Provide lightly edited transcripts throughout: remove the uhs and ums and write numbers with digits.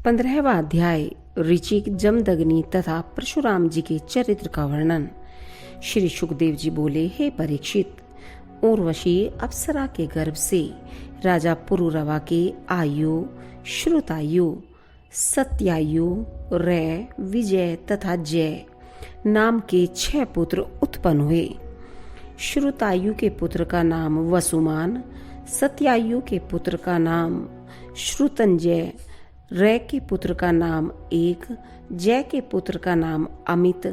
15वां अध्याय ऋचिक, जमदग्नि तथा परशुराम जी के चरित्र का वर्णन। श्री सुखदेव जी बोले, हे परीक्षित, उर्वशी अप्सरा के गर्भ से राजा पुरुरवा के आयु, श्रुतायु, सत्यायु, रै, विजय तथा जय नाम के 6 पुत्र उत्पन्न हुए। श्रुतायु के पुत्र का नाम वसुमान, सत्यायु के पुत्र का नाम श्रुतंजय, रै के पुत्र का नाम एक, जय के पुत्र का नाम अमित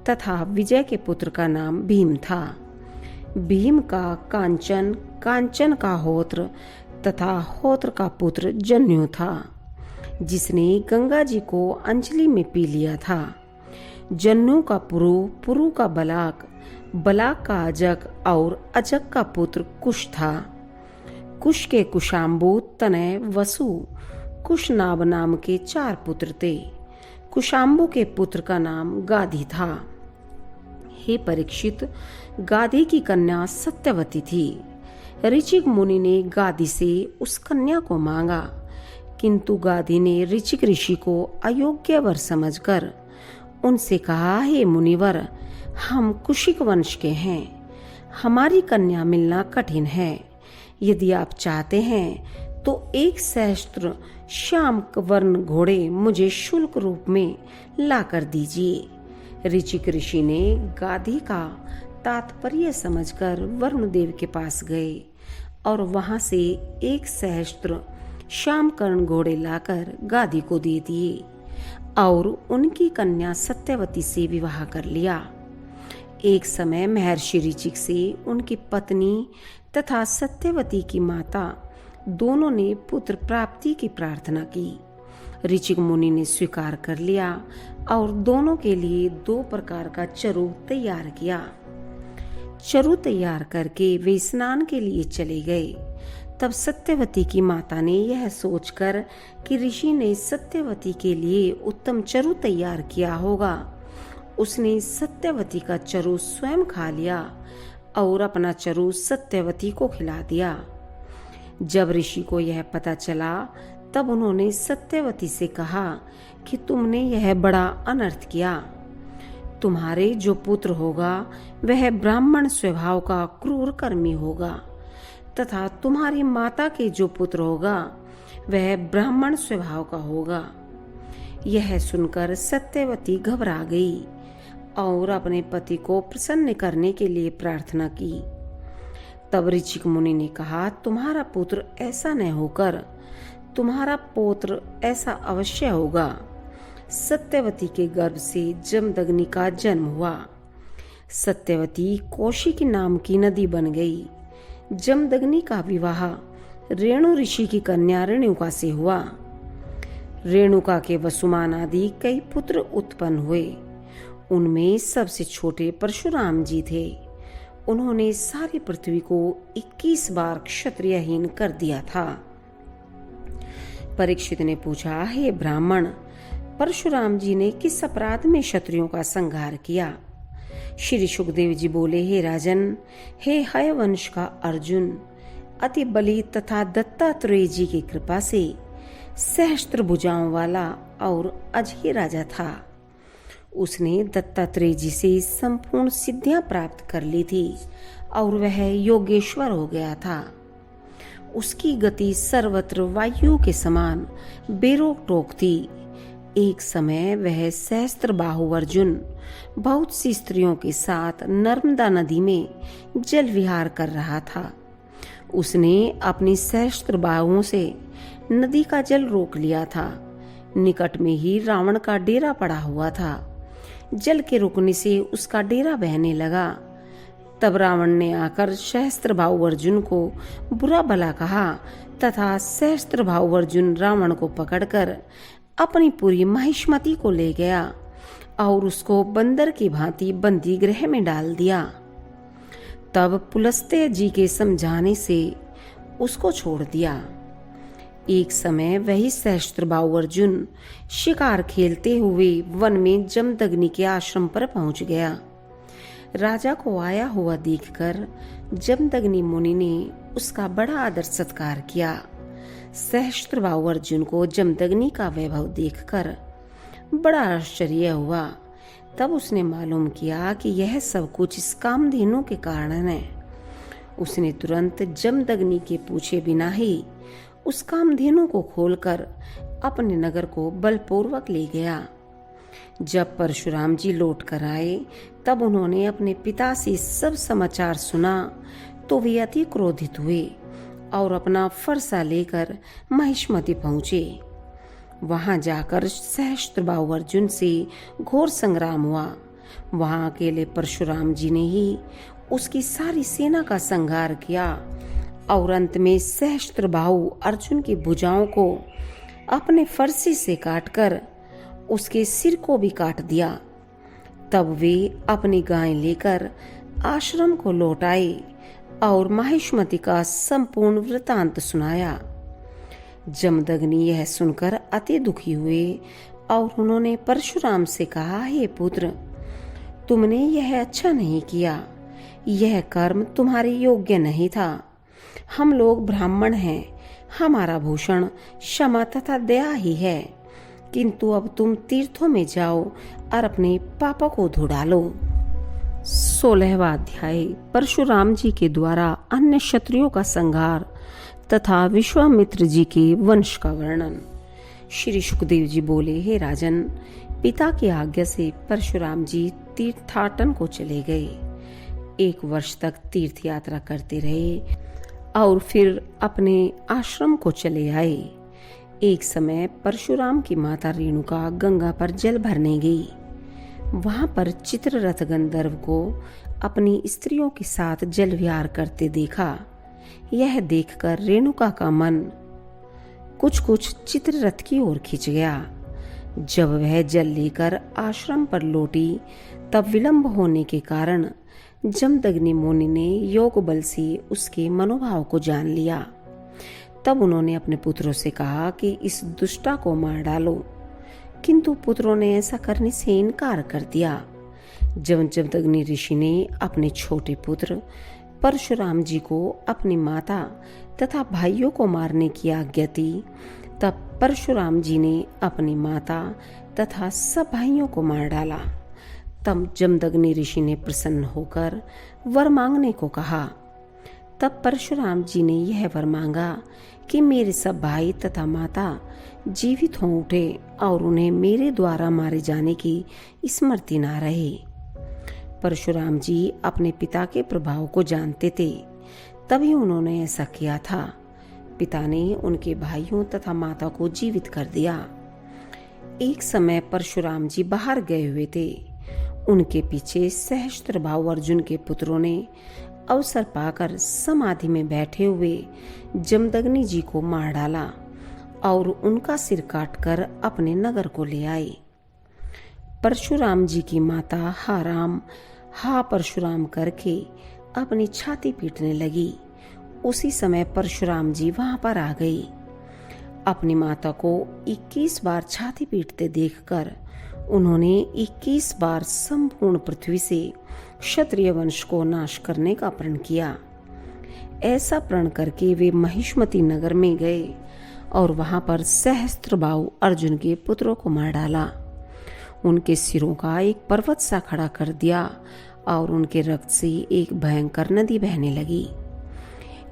तथा विजय के पुत्र का नाम भीम था। भीम का कांचन, कांचन का होत्र तथा होत्र का पुत्र जन्यु था, जिसने गंगा जी को अंजलि में पी लिया था। जन्यु का पुरु, पुरु का बलाक, बलाक का अजक और अजक का पुत्र कुश था। कुश के कुशाम्बु, तनय, वसु, कुशनाभ नाम के 4 पुत्र थे। कुशाम्बु के पुत्र का नाम गाधी था। हे परीक्षित, गाधी की कन्या सत्यवती थी। ऋचिक मुनि ने गाधी से उस कन्या को मांगा, किंतु गाधी ने ऋचिक ऋषि को अयोग्य वर समझकर उनसे कहा, हे मुनिवर, हम कुशिक वंश के हैं, हमारी कन्या मिलना कठिन है। यदि आप चाहते हैं तो एक सहस्त्र श्याम वर्ण घोड़े मुझे शुल्क रूप में ला कर दीजिए। ऋचिक ऋषि ने गाधी का तात्पर्य समझकर वरुणदेव के पास गए और वहां से एक सहस्त्र श्याम कर्ण घोड़े लाकर गाधी को दे दिए और उनकी कन्या सत्यवती से विवाह कर लिया। एक समय महर्षि ऋचिक से उनकी पत्नी तथा सत्यवती की माता दोनों ने पुत्र प्राप्ति की प्रार्थना की। ऋचिक मुनि ने स्वीकार कर लिया और दोनों के लिए 2 प्रकार का चरु तैयार किया। चरु तैयार करके वे स्नान के लिए चले गए। तब सत्यवती की माता ने यह सोचकर कि ऋषि ने सत्यवती के लिए उत्तम चरु तैयार किया होगा, उसने सत्यवती का चरु स्वयं खा लिया और अपना चरु सत्यवती को खिला दिया। जब ऋषि को यह पता चला तब उन्होंने सत्यवती से कहा कि तुमने यह बड़ा अनर्थ किया। तुम्हारे जो पुत्र होगा वह ब्राह्मण स्वभाव का क्रूर कर्मी होगा तथा तुम्हारी माता के जो पुत्र होगा वह ब्राह्मण स्वभाव का होगा। यह सुनकर सत्यवती घबरा गई और अपने पति को प्रसन्न करने के लिए प्रार्थना की। तब ऋचिक मुनि ने कहा, तुम्हारा पुत्र ऐसा न होकर तुम्हारा पौत्र ऐसा अवश्य होगा। सत्यवती के गर्भ से जमदग्नि का जन्म हुआ। सत्यवती कौशिकी नाम की नदी बन गई। जमदग्नि का विवाह रेणु ऋषि की कन्या रेणुका से हुआ। रेणुका के वसुमान आदि कई पुत्र उत्पन्न हुए। उनमें सबसे छोटे परशुराम जी थे। उन्होंने सारी पृथ्वी को 21 बार क्षत्रियहीन कर दिया था। परीक्षित ने पूछा, हे ब्राह्मण, परशुराम जी ने किस अपराध में क्षत्रियों का संहार किया? श्री सुखदेव जी बोले, हे राजन, हे हयवंश का अर्जुन अति बली तथा दत्तात्रेय जी की कृपा से सहस्त्र भुजाओं वाला और अजय राजा था। उसने दत्तात्रेय जी से संपूर्ण सिद्धियां प्राप्त कर ली थी और वह योगेश्वर हो गया था। उसकी गति सर्वत्र वायु के समान बेरोक टोक थी। एक समय वह सहस्त्र बाहु अर्जुन बहुत सी स्त्रियों के साथ नर्मदा नदी में जल विहार कर रहा था। उसने अपनी सहस्त्र बाहुओं से नदी का जल रोक लिया था। निकट में ही रावण का डेरा पड़ा हुआ था। जल के रुकने से उसका डेरा बहने लगा। तब रावण ने आकर सहस्त्रबाहु अर्जुन को बुरा भला कहा तथा सहस्त्रबाहु अर्जुन रावण को पकड़कर अपनी पूरी महिष्मति को ले गया और उसको बंदर की भांति बंदी गृह में डाल दिया। तब पुलस्त्य जी के समझाने से उसको छोड़ दिया। एक समय वही सहस्त्रबाहु अर्जुन शिकार खेलते हुए वन में जमदग्नि के आश्रम पर पहुंच गया। राजा को आया हुआ देखकर जमदग्नि मुनि ने उसका बड़ा आदर सत्कार किया। सहस्त्रबाहु अर्जुन को जमदग्नि का वैभव देखकर बड़ा आश्चर्य हुआ। तब उसने मालूम किया कि यह सब कुछ इस कामधेनु के कारण है। उसने तुरंत जमदग्नि के पूछे बिना ही उस कामधेनु को खोलकर अपने नगर को बलपूर्वक ले गया। जब परशुराम जी लौट कर आए तब उन्होंने अपने पिता से सब समाचार सुना तो वे अति क्रोधित हुए और अपना फरसा लेकर महिष्मति पहुंचे। वहां जाकर सहस्त्रबाहु अर्जुन से घोर संग्राम हुआ। वहां अकेले परशुराम जी ने ही उसकी सारी सेना का संहार किया और अंत में सहस्त्रबाहु अर्जुन की भुजाओं को अपने फरसे से काटकर उसके सिर को भी काट दिया। तब वे अपनी गाय लेकर आश्रम को लौट आए और महिष्मति का संपूर्ण वृतांत सुनाया। जमदग्नि यह सुनकर अति दुखी हुए और उन्होंने परशुराम से कहा, हे पुत्र, तुमने यह अच्छा नहीं किया। यह कर्म तुम्हारे योग्य नहीं था। हम लोग ब्राह्मण हैं, हमारा भूषण क्षमा तथा दया ही है। किंतु अब तुम तीर्थों में जाओ और अपने पापों को धो डालो। 16वां अध्याय परशुराम जी के द्वारा अन्य क्षत्रियों का संहार तथा विश्वामित्र जी के वंश का वर्णन। श्री सुखदेव जी बोले, हे राजन, पिता की आज्ञा से परशुराम जी तीर्थाटन को चले गए। 1 वर्ष तक तीर्थ यात्रा करते रहे और फिर अपने आश्रम को चले आए। एक समय परशुराम की माता रेणुका गंगा पर जल भरने गई। वहां पर चित्ररथ गंधर्व को अपनी स्त्रियों के साथ जल विहार करते देखा। यह देखकर रेणुका का मन कुछ चित्ररथ की ओर खिंच गया। जब वह जल लेकर आश्रम पर लौटी तब विलंब होने के कारण जमदग्नि मुनि ने योग बल से उसके मनोभाव को जान लिया। तब उन्होंने अपने पुत्रों से कहा कि इस दुष्टा को मार डालो, किंतु पुत्रों ने ऐसा करने से इनकार कर दिया। जब जमदग्नि ऋषि ने अपने छोटे पुत्र परशुराम जी को अपनी माता तथा भाइयों को मारने की आज्ञा दी, तब परशुराम जी ने अपनी माता तथा सब भाइयों को मार डाला। तब जमदग्नि ऋषि ने प्रसन्न होकर वर मांगने को कहा। तब परशुराम जी ने यह वर मांगा कि मेरे सब भाई तथा माता जीवित हो उठे और उन्हें मेरे द्वारा मारे जाने की स्मृति ना रहे। परशुराम जी अपने पिता के प्रभाव को जानते थे, तभी उन्होंने ऐसा किया था। पिता ने उनके भाइयों तथा माता को जीवित कर दिया। एक समय परशुराम जी बाहर गए हुए थे। उनके पीछे सहस्त्रबाहु अर्जुन के पुत्रों ने अवसर पाकर समाधि में बैठे हुए जमदग्नि जी को मार डाला और उनका सिर काटकर अपने नगर को ले आए। परशुराम जी की माता हा राम हा परशुराम करके अपनी छाती पीटने लगी। उसी समय परशुराम जी वहां पर आ गई। अपनी माता को 21 बार छाती पीटते देखकर उन्होंने 21 बार संपूर्ण पृथ्वी से क्षत्रिय वंश को नाश करने का प्रण किया। ऐसा प्रण करके वे महिष्मति नगर में गए और वहां पर सहस्त्रबाहु अर्जुन के पुत्रों को मार डाला। उनके सिरों का एक पर्वत सा खड़ा कर दिया और उनके रक्त से एक भयंकर नदी बहने लगी,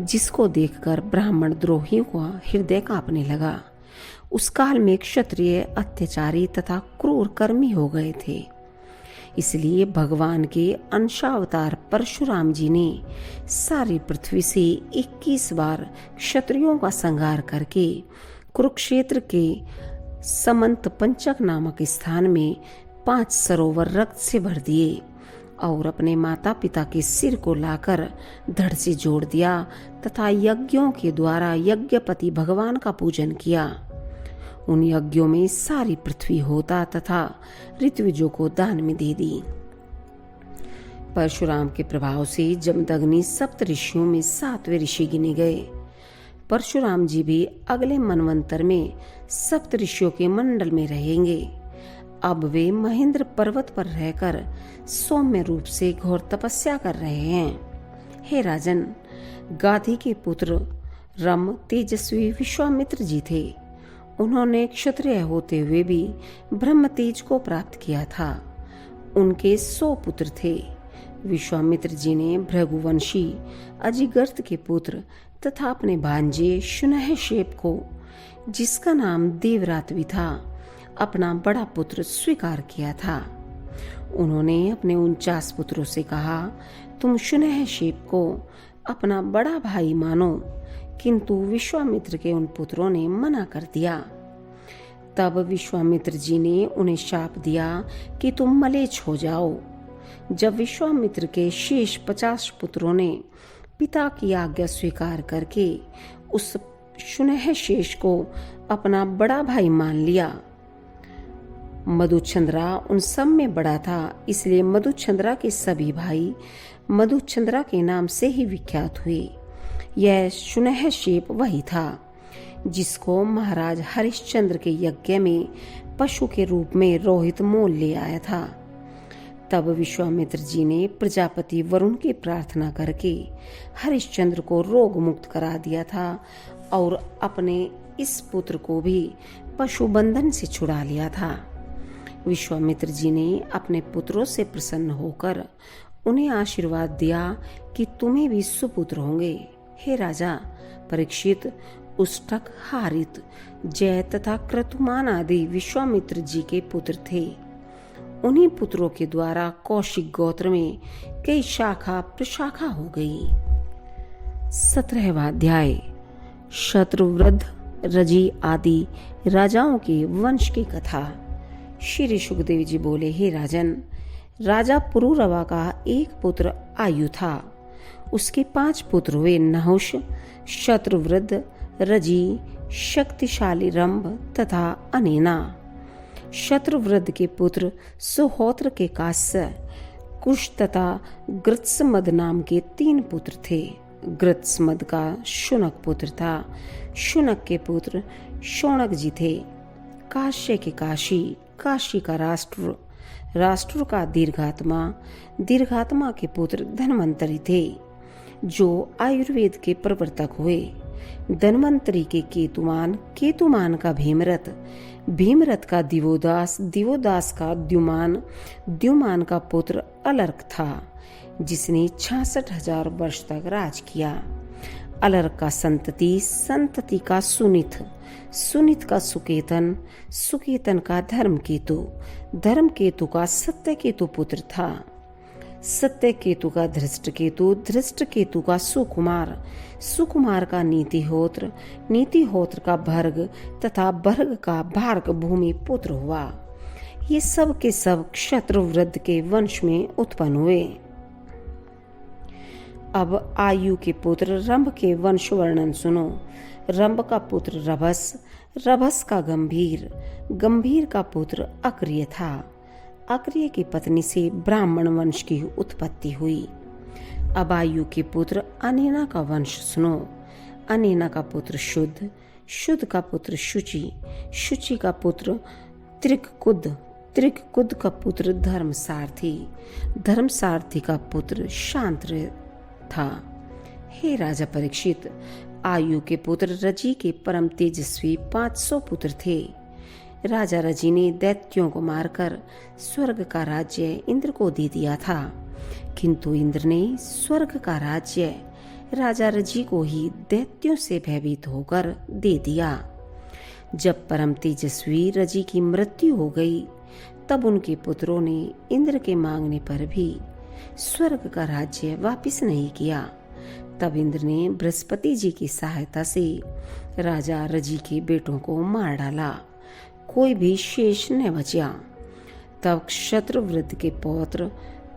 जिसको देखकर ब्राह्मण द्रोहियों का हृदय कांपने लगा। उस काल में क्षत्रिय अत्याचारी तथा क्रूर कर्मी हो गए थे। इसलिए भगवान के अंशावतार परशुराम जी ने सारी पृथ्वी से 21 बार क्षत्रियों का संहार करके कुरुक्षेत्र के समंत पंचक नामक स्थान में 5 सरोवर रक्त से भर दिए और अपने माता पिता के सिर को लाकर धड़ से जोड़ दिया तथा यज्ञों के द्वारा यज्ञपति भगवान का पूजन किया। उन यज्ञों में सारी पृथ्वी होता तथा ऋत्विजों को दान में दे दी। परशुराम के प्रभाव से जमदग्नि सप्त ऋषियों में 7वें ऋषि गिने गए। परशुराम जी भी अगले मनवंतर में सप्त ऋषियों के मंडल में रहेंगे। अब वे महेंद्र पर्वत पर रहकर सौम्य रूप से घोर तपस्या कर रहे हैं। हे राजन, गाधी के पुत्र रम तेजस्वी विश्वामित्र जी थे। उन्होंने क्षत्रिय होते हुए भी ब्रह्म तेज को प्राप्त किया था। उनके 100 पुत्र थे। विश्वामित्र जी ने भृगुवंशी अजिगर्त के पुत्र तथा अपने भांजे शुनहशेप को, जिसका नाम देवरात भी था, अपना बड़ा पुत्र स्वीकार किया था। उन्होंने अपने 49 पुत्रों से कहा, तुम शुनहशेप को अपना बड़ा भाई मानो, किंतु विश्वामित्र के उन पुत्रों ने मना कर दिया। तब विश्वामित्र जी ने उन्हें शाप दिया कि तुम मलेच्छ हो जाओ। जब विश्वामित्र के शेष 50 पुत्रों ने पिता की आज्ञा स्वीकार करके उस शुनहशेष को अपना बड़ा भाई मान लिया। मधुचंद्रा उन सब में बड़ा था, इसलिए मधुचंद्रा के सभी भाई मधुचंद्रा के नाम से ही विख्यात हुए। यह शुनहशेप वही था जिसको महाराज हरिश्चंद्र के यज्ञ में पशु के रूप में रोहित मोल ले आया था। तब विश्वामित्र जी ने प्रजापति वरुण की प्रार्थना करके हरिश्चंद्र को रोग मुक्त करा दिया था और अपने इस पुत्र को भी पशु बंधन से छुड़ा लिया था। विश्वामित्र जी ने अपने पुत्रों से प्रसन्न होकर उन्हें आशीर्वाद दिया कि तुम्हें भी सुपुत्र होंगे। हे राजा परीक्षित, उष्टक, हारित, जय तथा क्रतुमान आदि विश्वामित्र जी के पुत्र थे। उन्हीं पुत्रों के द्वारा कौशिक गोत्र में कई शाखा प्रशाखा हो गई। 17वां अध्याय शत्रुवृद्ध, रजी आदि राजाओं के वंश की कथा। श्री सुखदेव जी बोले, हे राजन, राजा पुरुरवा का एक पुत्र आयु था। उसके 5 पुत्र हुए, नहुष, शत्रुवृद्ध, रजी, शक्तिशाली रंभ तथा अनेना। शत्रुवृद्ध के पुत्र सुहोत्र के कास्य, कुश तथा गृत्समद नाम के 3 पुत्र थे। गृत्समद का शुनक पुत्र था। शुनक के पुत्र शौनक जी थे। काश्य के काशी, काशी का राष्ट्र, राष्ट्र का दीर्घात्मा, दीर्घात्मा के पुत्र धन्वंतरी थे, जो आयुर्वेद के प्रवर्तक हुए। धन्वंतरी के केतुमान, केतुमान का भीमरथ, भीमरथ का दिवोदास, दिवोदास का द्युमान, द्युमान का पुत्र अलर्क था, जिसने 66,000 वर्ष तक राज किया। अलर्क का संतति, संतति का सुनित, सुनित का सुकेतन, सुकेतन का धर्मकेतु, धर्मकेतु का सत्यकेतु पुत्र था। सत्यकेतु का धृष्टकेतु, धृष्टकेतु का सुकुमार, सुकुमार का नीतिहोत्र, नीतिहोत्र का भर्ग तथा भर्ग का भार्ग भूमि पुत्र हुआ। ये सब के सब क्षत्रवृद्ध के वंश में उत्पन्न हुए। अब आयु के पुत्र रंभ के वंश वर्णन सुनो। रंभ का पुत्र रभस, रभस का गंभीर, गंभीर का पुत्र अक्रिय था। अक्रिय की पत्नी से ब्राह्मण वंश की उत्पत्ति हुई। अब आयु के पुत्र अनेना का वंश सुनो। अनेना का पुत्र शुद्ध, शुद्ध का पुत्र शुचि, शुचि का पुत्र त्रिककुद, त्रिककुद का पुत्र धर्मसारथी, धर्मसारथी का पुत्र शांत्र था। हे राजा परीक्षित, आयु के पुत्र रजी के परम तेजस्वी 500 पुत्र थे। राजा रजी ने दैत्यों को मारकर स्वर्ग का राज्य इंद्र को दे दिया था, किंतु इंद्र ने स्वर्ग का राज्य राजा रजी को ही दैत्यों से भयभीत होकर दे दिया। जब परम तेजस्वी रजी की मृत्यु हो गई, तब उनके पुत्रों ने इंद्र के मांगने पर भी स्वर्ग का राज्य वापस नहीं किया। तब इंद्र ने बृहस्पति जी की सहायता से राजा रजी के बेटों को मार डाला, कोई भी शेष न बचा। तब क्षत्रवृद्ध के पौत्र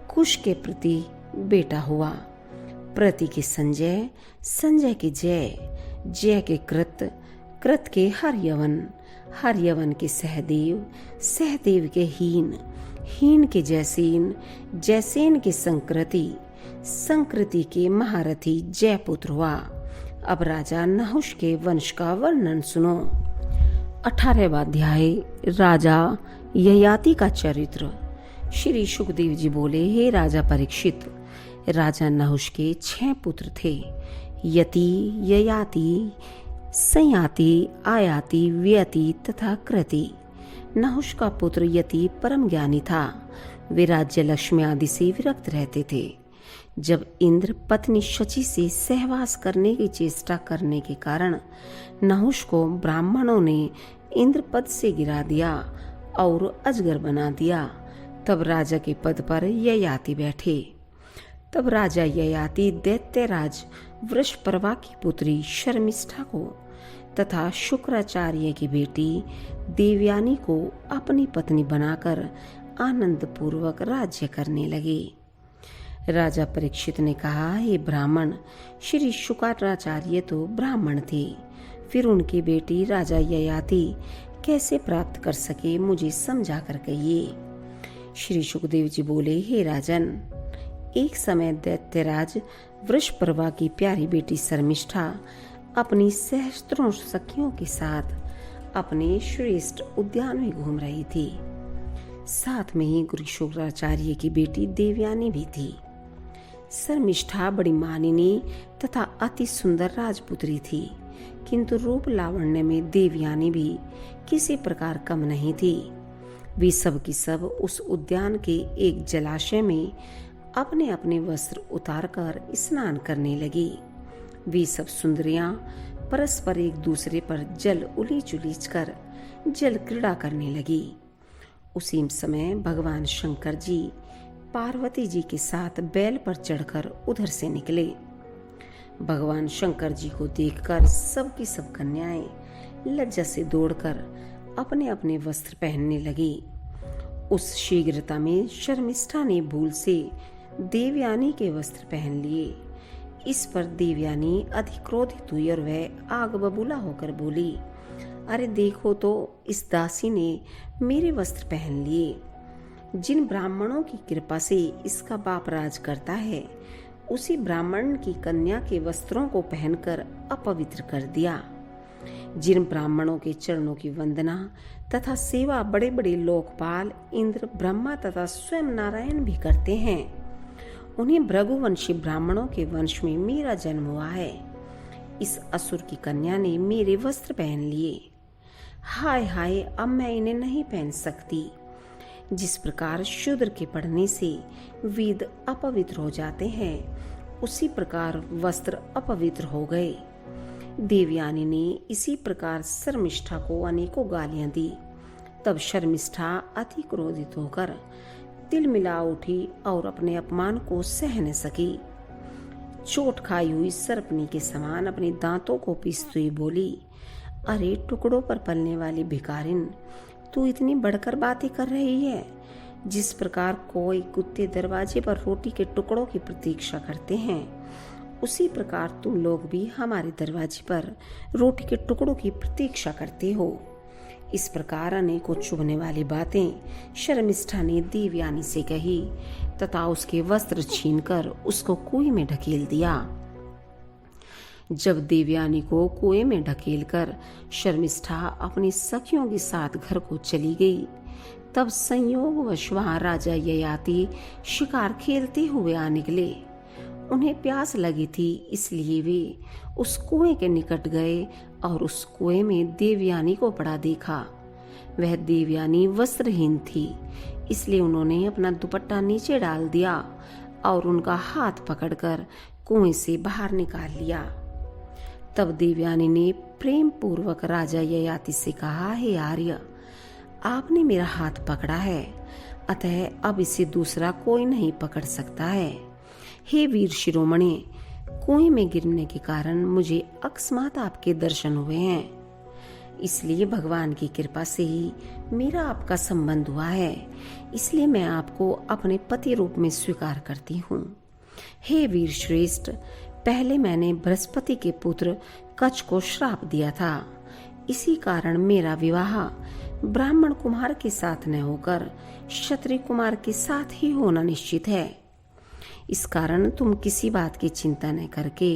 कुश के प्रति बेटा हुआ, प्रति के संजय, संजय के जय, जय के कृत, कृत के हर्यवन, हर्यवन के सहदेव, सहदेव के हीन, हीन के जयसेन, जयसेन के संकृति, संकृति के महारथी जयपुत्र हुआ। अब राजा नहुष के वंश का वर्णन सुनो। 18वां अध्याय राजा ययाति का चरित्र। श्री सुखदेव जी बोले, हे राजा परीक्षित, राजा नहुष के 6 पुत्र थे। यति, ययाति, संयाति, आयाति, व्यति तथा कृति। नहुष का पुत्र यति परम ज्ञानी था। वे राज्य लक्ष्मी आदि से विरक्त रहते थे। जब इंद्र पत्नी शची से सहवास करने की चेष्टा करने के कारण नहुष को ब्राह्मणों ने इंद्र पद से गिरा दिया और अजगर बना दिया, तब राजा के पद पर ययाति बैठे। तब राजा ययाति दैत्यराज वृषपर्वा की पुत्री शर्मिष्ठा को तथा शुक्राचार्य की बेटी देवयानी को अपनी पत्नी बनाकर आनंद पूर्वक राज्य करने लगे। राजा परीक्षित ने कहा, हे ब्राह्मण, श्री शुक्राचार्य तो ब्राह्मण थे, फिर उनकी बेटी राजा ययाति कैसे प्राप्त कर सके, मुझे समझा कर कहिए। श्री सुखदेव जी बोले, हे राजन, एक समय दैत्यराज वृषपर्वा की प्यारी बेटी शर्मिष्ठा अपनी सहस्त्रों सखियों के साथ अपने श्रेष्ठ उद्यान में घूम रही थी। साथ में ही गुरु शुक्राचार्य की बेटी देवयानी भी थी। शर्मिष्ठा बड़ी मानिनी तथा अति सुंदर राजपुत्री थी, किंतु रूप लावण्य में देवयानी भी किसी प्रकार कम नहीं थी। वे सब की सब उस उद्यान के एक जलाशय में अपने अपने वस्त्र उतारकर स्नान करने लगी। वे सब सुंदरियां परस्पर एक दूसरे पर जल उलीच उलीच कर जल क्रीड़ा करने लगी। उसी समय भगवान शंकर जी पार्वती जी के साथ बैल पर चढ़कर उधर से निकले। भगवान शंकर जी को देखकर सब की सब कन्याएं लज्जा से दौड़कर अपने अपने वस्त्र पहनने लगी। उस शीघ्रता में शर्मिष्ठा ने भूल से देवयानी के वस्त्र पहन लिए। इस पर देवयानी अधिक क्रोधित हुई और वह आग बबूला होकर बोली, अरे देखो तो, इस दासी ने मेरे वस्त्र पहन लिए। जिन ब्राह्मणों की कृपा से इसका बाप राज करता है, उसी ब्राह्मण की कन्या के वस्त्रों को पहनकर अपवित्र कर दिया। जिन ब्राह्मणों के चरणों की वंदना तथा सेवा बड़े बड़े लोकपाल इंद्र, ब्रह्मा तथा स्वयं नारायण भी करते हैं, उन्हीं भृगुवंशी ब्राह्मणों के वंश में मेरा जन्म हुआ है। इस असुर की कन्या ने मेरे वस्त्र पहन लिए। हाय हाय, अब मैं इन्हें नहीं पहन सकती। जिस प्रकार शूद्र के पढ़ने से वेद अपवित्र हो जाते हैं, उसी प्रकार वस्त्र अपवित्र हो गए। देवयानी ने इसी प्रकार शर्मिष्ठा को अनेकों गालियां दी। तब शर्मिष्ठा अति क्रोधित होकर तिल मिला उठी और अपने अपमान को सह न सकी। चोट खाई हुई सर्पनी के समान अपने दांतों को पीसती हुई बोली, अरे टुकड़ों पर पलने वाली भिखारिन, तू इतनी बढ़कर बातें कर रही है। जिस प्रकार कोई कुत्ते दरवाजे पर रोटी के टुकड़ों की प्रतीक्षा करते हैं, उसी प्रकार तुम लोग भी हमारे दरवाजे पर रोटी के टुकड़ों की प्रतीक्षा करते हो। इस प्रकार अनेकों चुभने वाली बातें शर्मिष्ठा ने देवयानी से कही तथा उसके वस्त्र छीनकर उसको कुएं में ढकेल दिया। जब देवयानी को कुएं में ढकेलकर शर्मिष्ठा अपनी सखियों के साथ घर को चली गई, तब संयोगवश वहां राजा ययाति शिकार खेलते हुए आ निकले। उन्हें प्यास लगी थी, इसलिए वे उस कुएं के निकट गए और उस कुएं में देवयानी को पड़ा देखा। वह देवयानी वस्त्रहीन थी, इसलिए उन्होंने अपना दुपट्टा नीचे डाल दिया और उनका हाथ पकड़कर कुएं से बाहर निकाल लिया। तब देवयानी ने प्रेम पूर्वक राजा ययाति से कहा, हे आर्य, आपने मेरा हाथ पकड़ा है, अतः अब इसे दूसरा कोई नहीं पकड़ सकता है। हे वीर शिरोमणि, कुएं में गिरने के कारण मुझे अकस्मात आपके दर्शन हुए हैं, इसलिए भगवान की कृपा से ही मेरा आपका संबंध हुआ है, इसलिए मैं आपको अपने पति रूप में स्वीकार करती हूँ। हे वीर श्रेष्ठ, पहले मैंने बृहस्पति के पुत्र कच्छ को श्राप दिया था, इसी कारण मेरा विवाह ब्राह्मण कुमार के साथ न होकर क्षत्रिय कुमार के साथ ही होना निश्चित है। इस कारण तुम किसी बात की चिंता न करके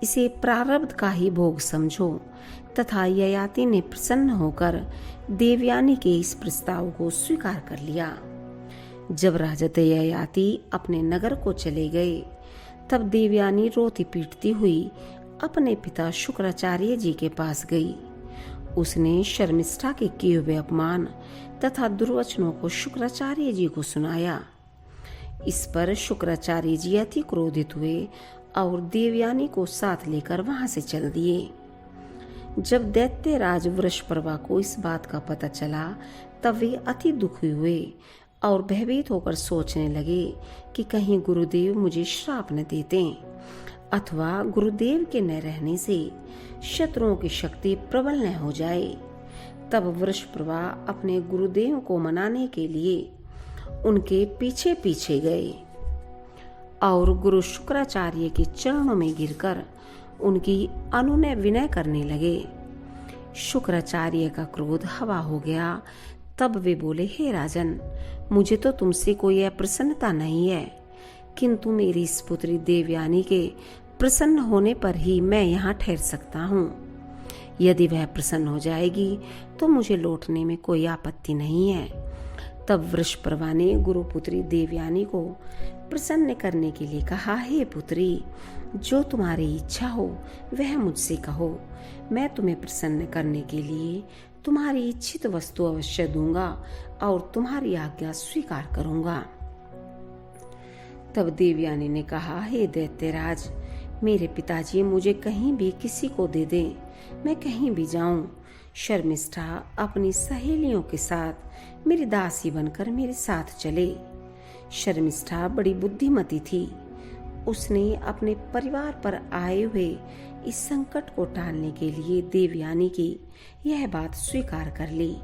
इसे प्रारब्ध का ही भोग समझो। तथा ययाति ने प्रसन्न होकर देवयानी के इस प्रस्ताव को स्वीकार कर लिया। जब राजा ययाति अपने नगर को चले गए, तब देवयानी रोती पीटती हुई अपने पिता शुक्राचार्य जी के पास गई। उसने शर्मिष्ठा के किए हुए अपमान तथा दुर्वचनों को शुक्राचार्य जी को सुनाया। इस पर शुक्राचार्य जी अति क्रोधित हुए और देवयानी को साथ लेकर वहां से चल दिए। जब दैत्यराज वृषपर्वा को इस बात का पता चला तब वे अति दुखी हुए और भयभीत होकर सोचने लगे कि कहीं गुरुदेव मुझे श्राप न देते अथवा गुरुदेव के न रहने से शत्रुओं की शक्ति प्रबल न हो जाए। तब वृषपर्वा अपने गुरुदेव को मनाने के लिए उनके पीछे पीछे गए और गुरु शुक्राचार्य के चरणों में गिरकर उनकी अनुनय विनय करने लगे। शुक्राचार्य का क्रोध हवा हो गया। तब वे बोले, हे राजन, मुझे तो तुमसे कोई अप्रसन्नता नहीं है, किंतु मेरी इस पुत्री देवयानी के प्रसन्न होने पर ही मैं यहाँ ठहर सकता हूँ। यदि वह प्रसन्न हो जाएगी तो मुझे लौटने में कोई आपत्ति नहीं है। तब वृषपर्वा ने गुरुपुत्री देवयानी को प्रसन्न करने के लिए कहा, हे पुत्री, जो तुम्हारी इच्छा हो वह मुझसे कहो, मैं तुम्हें प्रसन्न करने के लिए तुम्हारी इच्छित वस्तु अवश्य दूंगा और तुम्हारी आज्ञा स्वीकार करूंगा। तब देवयानी ने कहा, हे दैत्यराज, मेरे पिताजी मुझे कहीं भी किसी को दे दें, मैं कहीं भी जाऊं। शर्मिष्ठा अपनी सहेलियों के साथ मेरी दासी बनकर मेरे साथ चले। शर्मिष्ठा बड़ी बुद्धिमती थी। उसने अपने परिवार पर आए हुए इस संकट को टालने के लिए देवयानी की यह बात स्वीकार कर ली।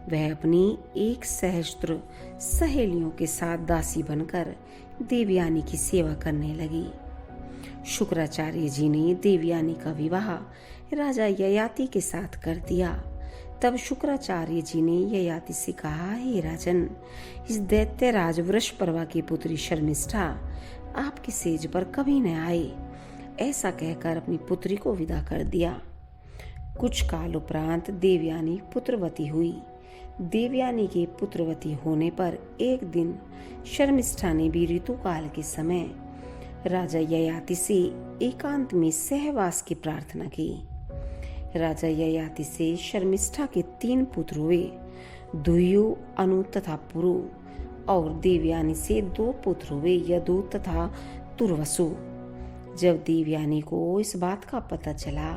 वह अपनी एक सहस्त्र सहेलियों के साथ दासी बनकर देवयानी की सेवा करने लगी। शुक्राचार्य जी ने देवयानी का विवाह राजा ययाति के साथ कर दिया। तब शुक्राचार्य जी ने ययाति से कहा, हे राजन, इस दैत्यराज वृषपर्वा की पुत्री शर्मिष्ठा आपकी सेज पर कभी न आए। ऐसा कहकर अपनी पुत्री को विदा कर दिया। कुछ काल उपरांत देवयानी पुत्रवती हुई। देवयानी के पुत्रवती होने पर एक दिन शर्मिष्ठा ने भी ऋतुकाल के समय राजा ययाति से एकांत में सहवास की प्रार्थना की। राजा ययाति से शर्मिष्ठा के 3 पुत्र हुए, दुह्यु, अनु तथा पुरु, और देवयानी से 2 पुत्र हुए, यदु तथा तुर्वसु। जब देवयानी को इस बात का पता चला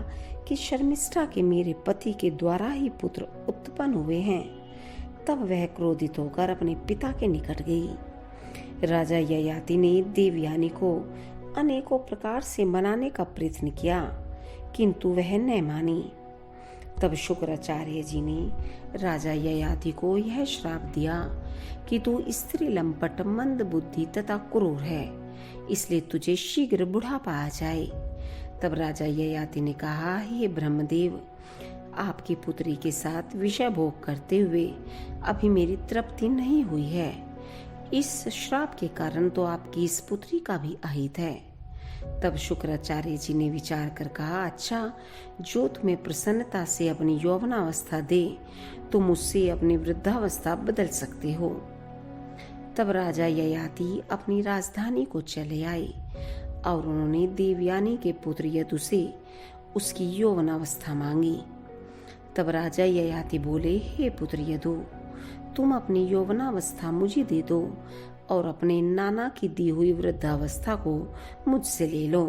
कि शर्मिष्ठा के मेरे पति के द्वारा ही पुत्र उत्पन्न हुए हैं, तब वह क्रोधित होकर अपने पिता के निकट गई। राजा ययाति ने देवयानी को अनेकों प्रकार से मनाने का प्रयत्न किया, किंतु वह न मानी। तब शुक्राचार्य जी ने राजा ययाति को यह श्राप दिया कि तू स्त्री लंपट, मंद बुद्धि तथा क्रूर है, इसलिए तुझे शीघ्र बुढ़ापा आ जाए। तब राजा ययाति ने कहा, हे ब्रह्मदेव, आपकी पुत्री के साथ विषय भोग करते हुए अभी मेरी तृप्ति नहीं हुई है। इस श्राप के कारण तो आपकी इस पुत्री का भी अहित है। तब शुक्राचार्य जी ने विचार कर कहा, अच्छा, जो तुम्हें प्रसन्नता से अपनी यौवनावस्था दे तुम उससे अपनी वृद्धावस्था बदल सकते हो। तब राजा ययाति अपनी राजधानी को चले आए और उन्होंने देवयानी के पुत्र यदु से उसकी यौवनावस्था मांगी। तब राजा ययाति बोले, हे पुत्र यदु, तुम अपनी यौवनावस्था मुझे दे दो और अपने नाना की दी हुई वृद्धावस्था को मुझसे ले लो।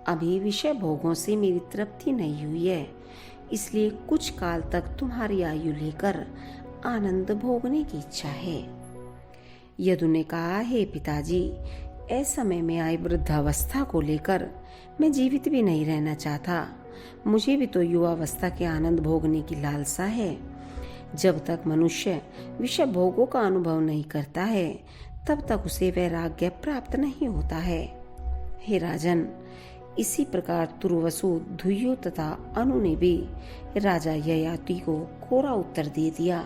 अभी विषय भोगों से मेरी तृप्ति नहीं हुई है, इसलिए कुछ काल तक तुम्हारी आयु लेकर आनंद भोगने की इच्छा है। यदु ने कहा, हे पिताजी, ऐसा में आई वृद्धावस्था को लेकर मैं जीवित भी नहीं रहना चाहता। मुझे भी तो युवावस्था के आनंद भोगने की लालसा है। जब तक मनुष्य विषय भोगों का अनुभव नहीं करता है तब तक उसे वैराग्य प्राप्त नहीं होता है। हे राजन, इसी प्रकार तुर्वसु, दुह्यु तथा अनु ने भी राजा ययाति को कोरा उत्तर दे दिया।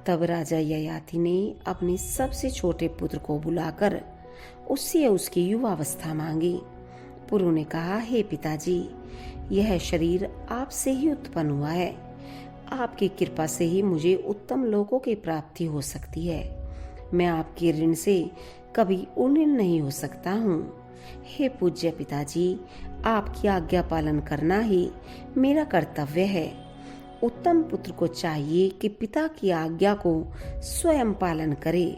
तब राजा ययाति ने अपने सबसे छोटे पुत्र को बुलाकर उससे उसकी युवावस्था मांगी। पुरु ने कहा, हे पिताजी, यह शरीर आपसे ही उत्पन्न हुआ है। आपकी कृपा से ही मुझे उत्तम लोकों की प्राप्ति हो सकती है। मैं आपके ऋण से कभी उन्नीन नहीं हो सकता हूँ। हे पूज्य पिताजी, आपकी आज्ञा पालन करना ही मेरा कर्तव्य है। उत्तम पुत्र को चाहिए कि पिता की आज्ञा को स्वयं पालन करे।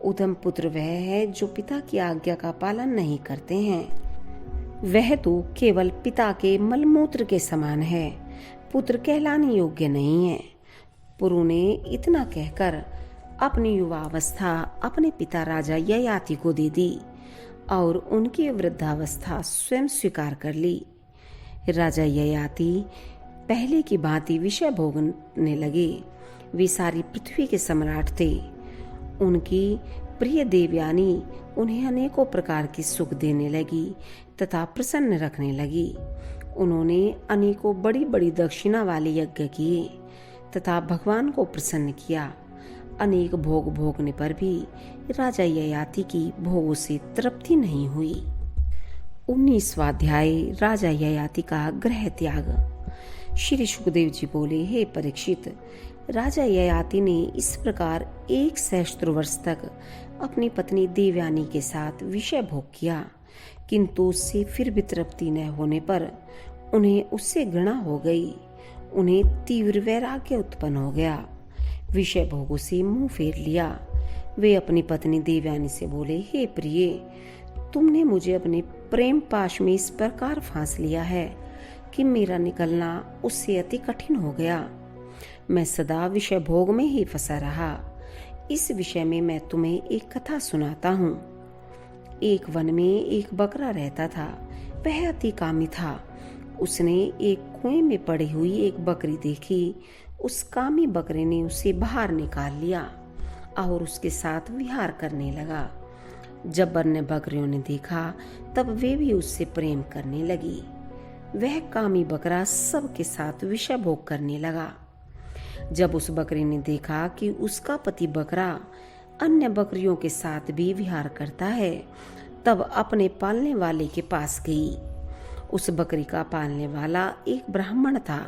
उधम पुत्र वह है जो पिता की आज्ञा का पालन नहीं करते हैं। वह तो केवल पिता के मलमूत्र के समान है, पुत्र कहलाने योग्य नहीं है। पुरु ने इतना कहकर अपनी युवावस्था अपने पिता राजा ययाति को दे दी और उनकी वृद्धावस्था स्वयं स्वीकार कर ली। राजा ययाति पहले की भांति विषय भोगने लगे। वे सारी पृथ्वी के सम्राट थे। उनकी प्रिय देवयानी उन्हें अनेकों प्रकार की सुख देने लगी तथा प्रसन्न रखने लगी। उन्होंने अनेकों बड़ी बड़ी दक्षिणा वाले यज्ञ किए तथा भगवान को प्रसन्न किया। अनेक भोग भोगने पर भी राजा ययाति की भोगों से तृप्ति नहीं हुई। 19वां अध्याय, राजा ययाति का गृह त्याग। श्री सुखदेव जी बोले, हे परीक्षित, राजा ययाति ने इस प्रकार 1 सहस्त्र वर्ष तक अपनी पत्नी देवयानी के साथ विषय भोग किया, किंतु उससे फिर भी तृप्ति न होने पर उन्हें उससे घृणा हो गई। उन्हें तीव्र वैराग्य उत्पन्न हो गया। विषय भोगों से मुंह फेर लिया। वे अपनी पत्नी देवयानी से बोले, हे प्रिय, तुमने मुझे अपने प्रेम पाश में इस प्रकार फांस लिया है कि मेरा निकलना उससे अति कठिन हो गया। मैं सदा विषय भोग में ही फंसा रहा। इस विषय में मैं तुम्हें एक कथा सुनाता हूँ। एक वन में एक बकरा रहता था। वह अति कामी था। उसने एक कुएं में पड़ी हुई एक बकरी देखी। उस कामी बकरे ने उसे बाहर निकाल लिया और उसके साथ विहार करने लगा। जब अन्य बकरियों ने देखा तब वे भी उससे प्रेम करने लगी। वह कामी बकरा सबके साथ विषय भोग करने लगा। जब उस बकरी ने देखा कि उसका पति बकरा अन्य बकरियों के साथ भी विहार करता है, तब अपने पालने वाले के पास गई। उस बकरी का पालने वाला एक ब्राह्मण था।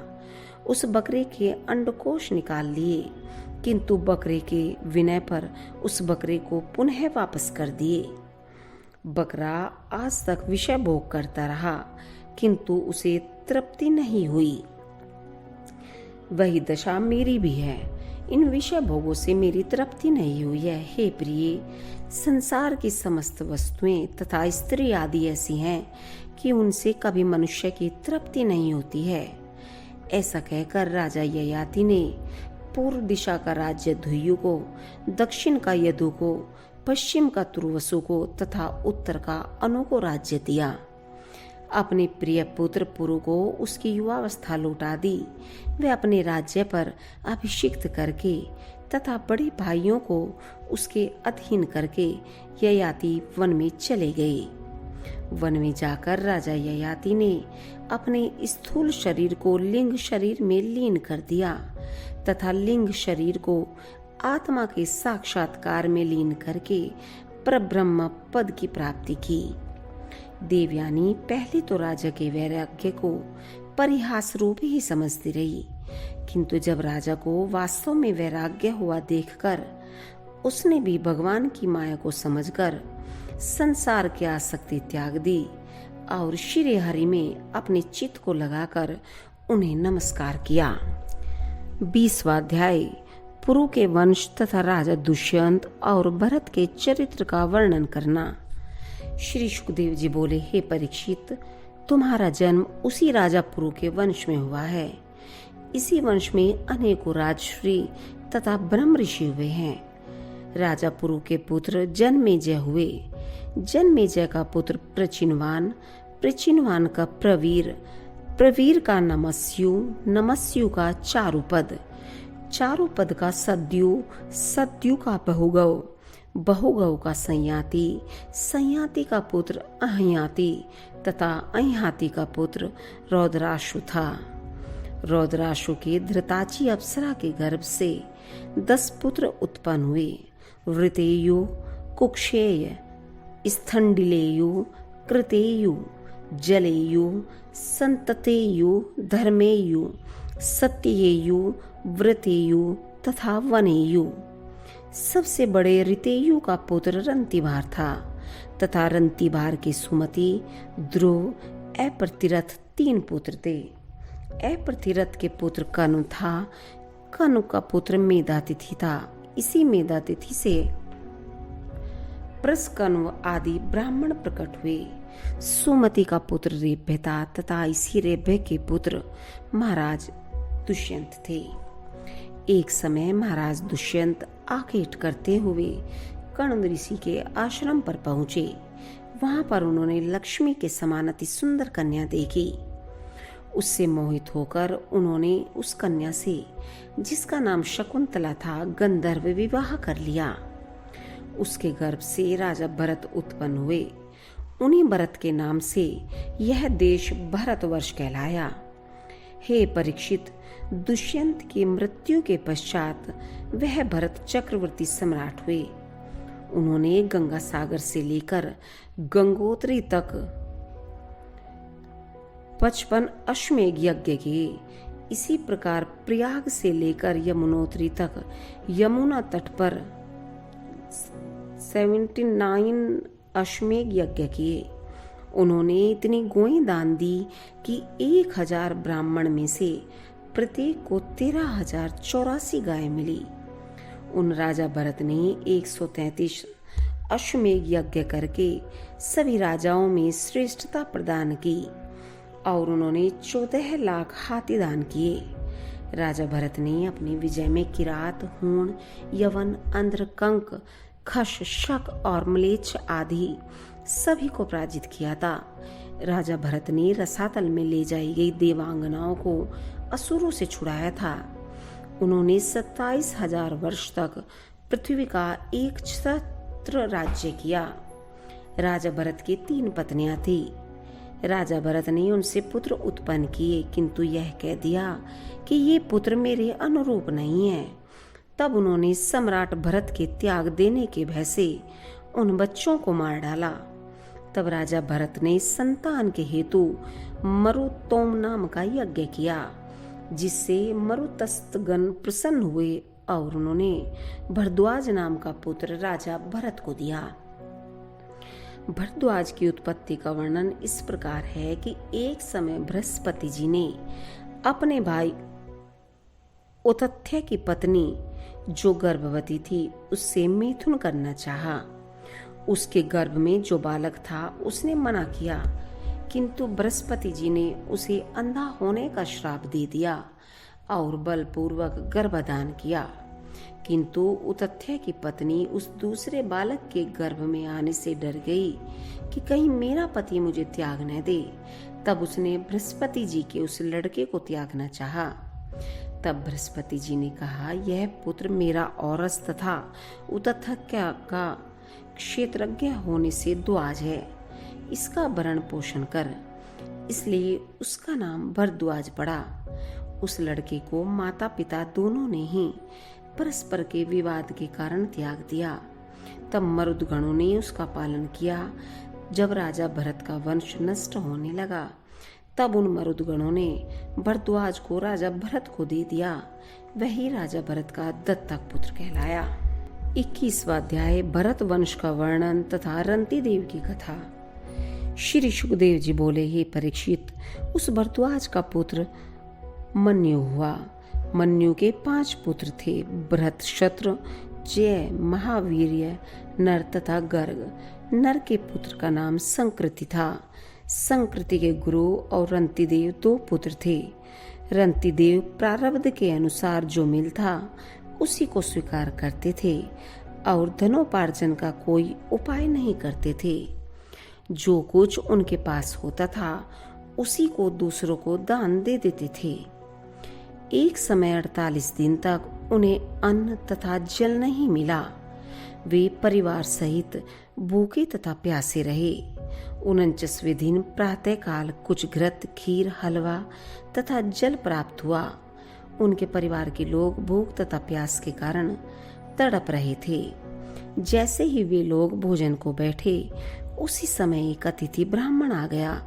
उस बकरे के अंडकोश निकाल लिए, किंतु बकरे के विनय पर उस बकरे को पुनः वापस कर दिए। बकरा आज तक विषय भोग करता रहा, किंतु उसे तृप्ति नहीं हुई। वही दशा मेरी भी है। इन विषय भोगों से मेरी तृप्ति नहीं हुई है। हे प्रिय, संसार की समस्त वस्तुएं तथा स्त्री आदि ऐसी हैं कि उनसे कभी मनुष्य की तृप्ति नहीं होती है। ऐसा कहकर राजा ययाति ने पूर्व दिशा का राज्य धुयु को, दक्षिण का यदु को, पश्चिम का तुर्वसु को तथा उत्तर का अनु को राज्य दिया। अपने प्रिय पुत्र पुरु को उसकी युवावस्था लौटा दी। वे अपने राज्य पर अभिषिक्त करके तथा बड़े भाइयों को उसके अधीन करके ययाति वन में चले गए। वन में जाकर राजा ययाति ने अपने स्थूल शरीर को लिंग शरीर में लीन कर दिया तथा लिंग शरीर को आत्मा के साक्षात्कार में लीन करके परब्रह्म पद की प्राप्ति की। देवयानी पहले तो राजा के वैराग्य को परिहास रूप ही समझती रही, किंतु जब राजा को वास्तव में वैराग्य हुआ देखकर उसने भी भगवान की माया को समझकर संसार की आसक्ति त्याग दी और श्री हरि में अपने चित्त को लगाकर उन्हें नमस्कार किया। 20वां अध्याय, पुरु के वंश तथा राजा दुष्यंत और भरत के चरित्र का वर्णन करना। श्री सुखदेव जी बोले, हे परीक्षित, तुम्हारा जन्म उसी राजा पुरु के वंश में हुआ है। इसी वंश में अनेकों राजश्री तथा ब्रह्म ऋषि हुए हैं। राजा पुरु के पुत्र जन्मेजय हुए। जन्मेजय का पुत्र प्रचिनवान, प्रचिनवान का प्रवीर, प्रवीर का नमस्यु, नमस्यु का चारुपद, चारुपद का सद्यु, सद्यु का बहुगव, बहुगव का संयाति, संयाति का पुत्र अहयाति तथा अहयाति का पुत्र रौद्राशु था। रौद्राशु के धृताची अप्सरा के गर्भ से 10 पुत्र उत्पन्न हुए। वृतेयु, कुक्षेय, स्थंडिलेयु, कृतेयु, जलेयु, संततेयु, धर्मेयु, सत्येयु, व्रतेयु तथा वनेयु। सबसे बड़े ऋतेयु का पुत्र रंतिभार था तथा रंतीबार के सुमति, ध्रुव, अप्रतिरथ 3 पुत्र थे। अप्रतिरथ के पुत्र कनु था। कनु का पुत्र मेधातिथि था। इसी मेधातिथि से प्रस्कनु आदि ब्राह्मण प्रकट हुए। सुमति का पुत्र रेभ्य था तथा इसी रेभ्य के पुत्र महाराज दुष्यंत थे। एक समय महाराज दुष्यंत आखेट करते हुए कण्व ऋषि के आश्रम पर पहुंचे। वहां पर उन्होंने लक्ष्मी के समान अति सुंदर कन्या देखी। उससे मोहित होकर उन्होंने उस कन्या से, जिसका नाम शकुंतला था, गंधर्व विवाह कर लिया। उसके गर्भ से राजा भरत उत्पन्न हुए। उन्हीं भरत के नाम से यह देश भरतवर्ष कहलाया। हे परीक्षित, दुष्यंत की मृत्यु के पश्चात वह भरत चक्रवर्ती सम्राट हुए। उन्होंने गंगा सागर से लेकर गंगोत्री तक 55 अश्वमेध यज्ञ किए। इसी प्रकार प्रयाग से लेकर यमुनोत्री तक यमुना तट पर 79 अश्वमेध यज्ञ किए। उन्होंने इतनी गोएं दान दी कि 1000 ब्राह्मण में से प्रत्येक को 13,084 गायें मिली। उन राजा भरत ने 133 अश्वमेध यज्ञ करके सभी राजाओं में श्रेष्ठता प्रदान की और उन्होंने 14 लाख हाथी दान किए। राजा भरत ने अपनी विजय में किरात, हूण, यवन, अंध्र, कंक, खश, शक और म्लेच्छ आदि सभी को पराजित किया था। राजा भरत ने रसातल में ले जाई गई देवांगनाओं को असुरों से छुड़ाया था। उन्होंने 27,000 वर्ष तक पृथ्वी का एक छत्र राज्य किया। राजा भरत की 3 पत्नियां थी। राजा भरत ने उनसे पुत्र उत्पन्न किए, किंतु यह कह दिया कि ये पुत्र मेरे अनुरूप नहीं है। तब उन्होंने सम्राट भरत के त्याग देने के भय से उन बच्चों को मार डाला। तब राजा भरत ने संतान के हेतु मरुतोम नाम का यज्ञ किया, जिससे मरुतस्तगण प्रसन्न हुए और उन्होंने भरद्वाज नाम का पुत्र राजा भरत को दिया। भरद्वाज की उत्पत्ति का वर्णन इस प्रकार है कि एक समय बृहस्पति जी ने अपने भाई उतथ्य की पत्नी, जो गर्भवती थी, उससे मैथुन करना चाहा। उसके गर्भ में जो बालक था उसने मना किया, किंतु बृहस्पति जी ने उसे अंधा होने का श्राप दे दिया और बलपूर्वक गर्भदान किया। किंतु उतथ्य की पत्नी उस दूसरे बालक के गर्भ में आने से डर गई कि कहीं मेरा पति मुझे त्याग न दे। तब उसने बृहस्पति जी के उस लड़के को त्यागना चाहा। तब बृहस्पति जी ने कहा, यह पुत्र मेरा औरस तथा उतथ्य का क्षेत्रज्ञ होने से द्वाज है, इसका भरण पोषण कर। इसलिए उसका नाम भरद्वाज पड़ा। उस लड़के को माता पिता दोनों ने ही परस्पर के विवाद के कारण त्याग दिया। तब मरुदगणों ने उसका पालन किया। जब राजा भरत का वंश नष्ट होने लगा, तब उन मरुदगणों ने भरद्वाज को राजा भरत को दे दिया। वही राजा भरत का दत्तक पुत्र कहलाया। 21वां अध्याय भरत वंश का वर्णन तथा रंती देव की कथा। श्री सुखदेव जी बोले, हे परीक्षित, उस भरद्वाज का पुत्र मन्यु हुआ। मन्यु के 5 पुत्र थे, बृहत, शत्रु, जय, महावीर्य, नर तथा गर्ग। नर के पुत्र का नाम संकृति था। संकृति के गुरु और रंतिदेव 2 पुत्र थे। रंतिदेव प्रारब्ध के अनुसार जो मिल था उसी को स्वीकार करते थे और धनोपार्जन का कोई उपाय नहीं करते थे। जो कुछ उनके पास होता था उसी को दूसरों को दान दे देते थे। एक समय 48 दिन तक उन्हें अन्न तथा जल नहीं मिला। वे परिवार सहित भूखे तथा प्यासे रहे। 49वें दिन प्रातः काल कुछ घृत, खीर, हलवा तथा जल प्राप्त हुआ। उनके परिवार के लोग भूख तथा प्यास के कारण तड़प रहे थे। जैसे ही वे लोग भोजन को बैठे, उसी समय एक अतिथि ब्राह्मण आ गया।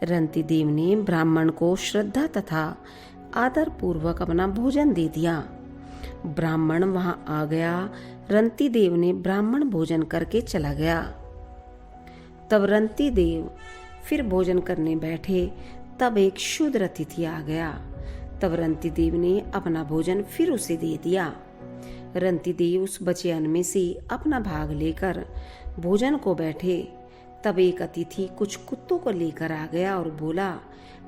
रंतिदेव ने ब्राह्मण को श्रद्धा तथा आदर पूर्वक अपना भोजन दे दिया। ब्राह्मण वहां आ गया। रंतिदेव ने ब्राह्मण भोजन करके चला गया। तब रंती देव फिर भोजन करने बैठे, तब एक शूद्र अतिथि आ गया। तब रंती देव ने अपना भोजन फिर उसे दे दिया। रंती देव उस बचे अन्न में से अपना भाग लेकर भोजन को बैठे। तब एक अतिथि कुछ कुत्तों को लेकर आ गया और बोला,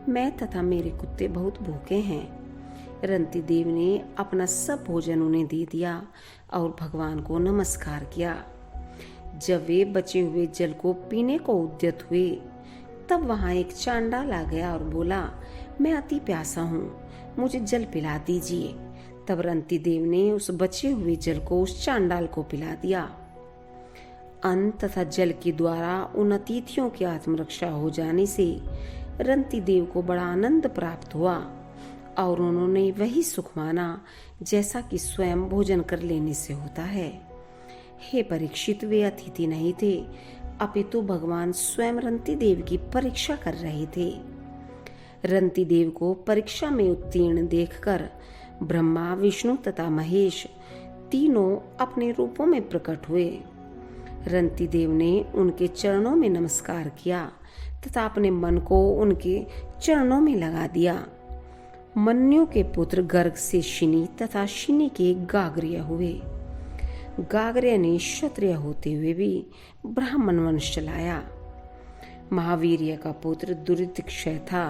मैं तथा मेरे कुत्ते बहुत भूखे हैं। रंती देव ने अपना सब भोजन उन्हें दे दिया और भगवान को नमस्कार किया। जब वे बचे हुए जल को पीने को उद्यत हुए, तब वहां एक चांडाल आ गया और बोला, मैं अति प्यासा हूँ, मुझे जल पिला दीजिए। तब रंती देव ने उस बचे हुए जल को उस चांडाल को पिला दिया। अन्न तथा जल के द्वारा उन अतिथियों की आत्मरक्षा हो जाने से रंती देव को बड़ा आनंद प्राप्त हुआ और उन्होंने वही सुख माना जैसा कि स्वयं भोजन कर लेने से होता है। हे परीक्षित, वे अतिथि नहीं थे, अपितु भगवान स्वयं रंती देव की परीक्षा कर रहे थे। रंती देव को परीक्षा में उत्तीर्ण देखकर ब्रह्मा, विष्णु तथा महेश तीनों अपने रूपों में प्रकट हुए। रंती देव ने उनके चरणों में नमस्कार किया तथा अपने मन को उनके चरणों में लगा दिया। मन्यु के पुत्र गर्ग से शिनी तथा शिनी के गाग्र्य हुए। गाग्र्य ने क्षत्रिय होते हुए भी ब्राह्मण वंश चलाया। महावीर्य का पुत्र दुरितक्षय था।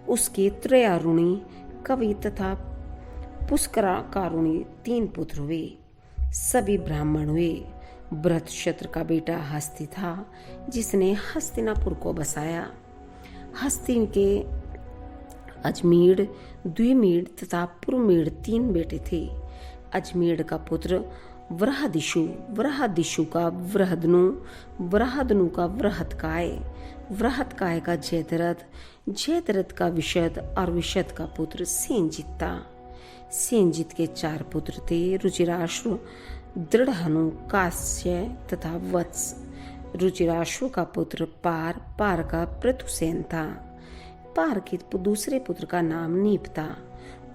उसके त्रयारुणी, कवि तथा पुष्कराकारुणी 3 पुत्र हुए। सभी ब्राह्मण हुए। बृहत्क्षत्र का बेटा हस्ती था, जिसने हस्तिनापुर को बसाया। हस्तिन के अजमेर, द्विमेढ़ तथा पुरमेढ़ 3 बेटे थे। अजमेढ़ का पुत्र वृहदिशु, वृहदिशु का वृहदनु, वृहदनु का वृहत्काय, वृहत्काय का जयद्रथ, जयद्रथ का विशद और विशद का पुत्र सेंजित था। सेंजित के 4 पुत्र थे, रुचिराश्रु, दृढ़हनु, कास्य तथा वत्स। रुचिराश्रु का पुत्र पार, पार का पृथुसेन था। पार के दूसरे पुत्र का नाम नीप था।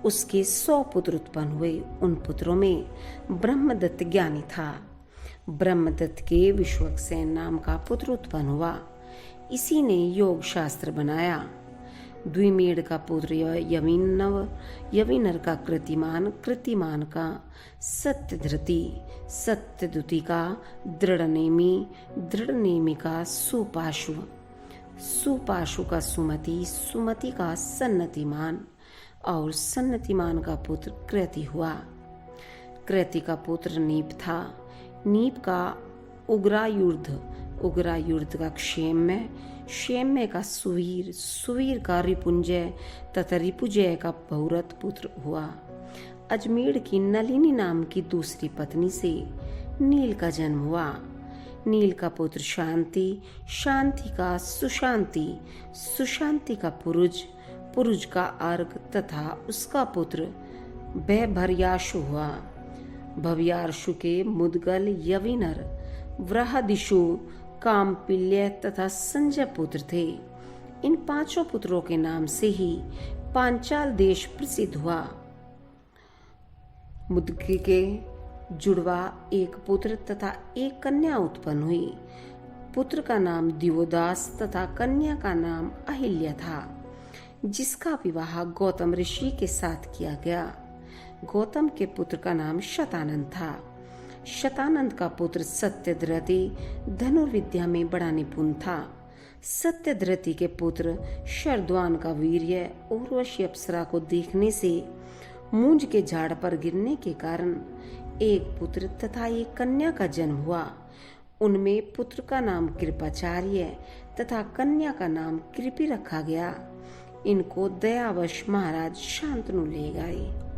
उसके 100 पुत्र उत्पन्न हुए। उन पुत्रों में ब्रह्मदत्त ज्ञानी था। ब्रह्मदत्त के विश्वक्सेन नाम का पुत्र उत्पन्न हुआ। इसी ने योग शास्त्र बनाया। द्विमेढ़ का पुत्र यविनव, यविनर का कृतिमान, कृतिमान का सत्यधृति, सत्यधुति का दृढ़नेमी, दृढ़नेमी का सुपाशु, सुपाशु का सुमति, सुमति का सन्नतिमान और सन्नतिमान का पुत्र कृति हुआ। कृति का पुत्र नीप था। नीप का उग्रायुर्ध, उग्रायुर्ध का क्षेम्य, क्षेम्य का सुवीर, सुवीर का रिपुंजय तथा रिपुंजय का बहुरथ पुत्र हुआ। अजमेर की नलिनी नाम की दूसरी पत्नी से नील का जन्म हुआ। नील का पुत्र शांति, शांति का सुशांति, सुशांति का पुरुज, पुरुज का अर्घ तथा उसका पुत्र भयभर्याशु हुआ। भव्यार्षु के मुदगल, यविनर, वृहदिशु, कामपिल्य तथा संजय पुत्र थे। इन 5 पुत्रों के नाम से ही पांचाल देश प्रसिद्ध हुआ। मुदगी के जुड़वा एक पुत्र तथा एक कन्या उत्पन्न हुई। पुत्र का नाम दिवोदास तथा कन्या का नाम अहिल्या था, जिसका विवाह गौतम ऋषि के साथ किया गया। गौतम के पुत्र का नाम शतानंद था। शतानंद का पुत्र सत्यद्रति धनुर्विद्या में बड़ा निपुण था। सत्यद्रति के पुत्र शरद्वान का वीर्य उर्वशी अप्सरा को देखने से मूंज के झाड़ पर गिरने के कारण एक पुत्र तथा एक कन्या का जन्म हुआ। उनमें पुत्र का नाम कृपाचार्य तथा कन्या का नाम कृपि रखा गया। इनको दयावश महाराज शांतनु ले गए।